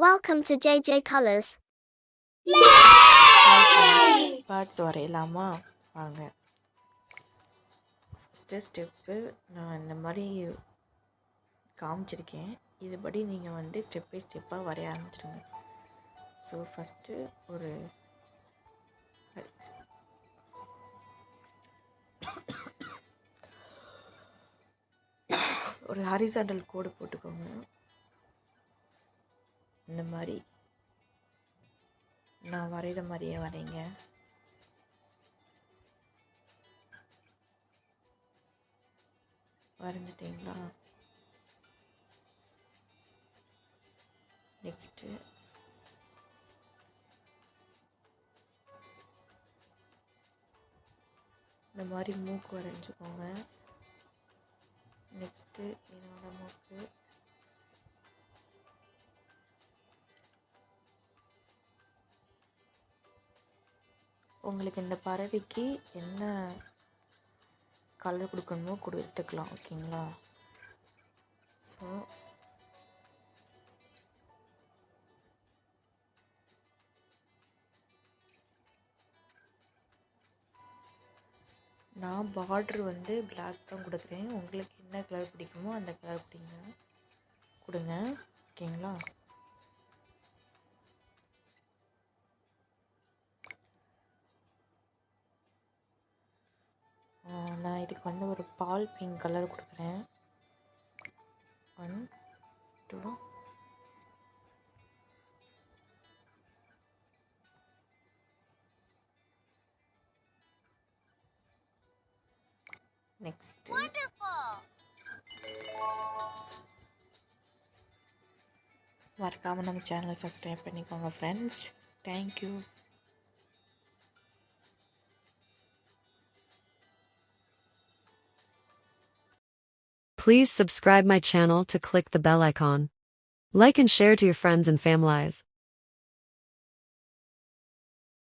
Welcome to JJ Colors. Parts வரையலாமா? வாங்க. First step நான் இந்த மாதிரி காமிச்சிருக்கேன். இதுபடி நீங்கள் வந்து ஸ்டெப் பை ஸ்டெப்பாக வரைய ஆரம்பிச்சிடுங்க. ஸோ ஃபஸ்ட்டு ஒரு ஹாரிசாண்டல் கோடு போட்டுக்கோங்க. இந்த மாதிரி நான் வரைகிற மாதிரியே வரைங்க. வரைஞ்சிட்டிங்களா? நெக்ஸ்ட்டு இந்த மாதிரி மூக்கு வரைஞ்சிக்கோங்க. நெக்ஸ்ட்டு என்னோட மூக்கு, உங்களுக்கு இந்த பறவைக்கு என்ன கலர் கொடுக்கணுமோ கொடுத்துக்கலாம். ஓகேங்களா? ஸோ நான் பார்ட்ரு வந்து பிளாக் தான் கொடுக்குறேன். உங்களுக்கு என்ன கலர் பிடிக்குமோ அந்த கலர் கொடுங்க. ஓகேங்களா? நான் இதுக்கு வந்து ஒரு பால் பிங்க் கலர் கொடுக்குறேன். 1 2 நெக்ஸ்ட்டு மறக்காமல் நம்ம சேனலை சப்ஸ்கிரைப் பண்ணிக்கோங்க friends. Thank you. Please subscribe my channel to click the bell icon. Like and share to your friends and families.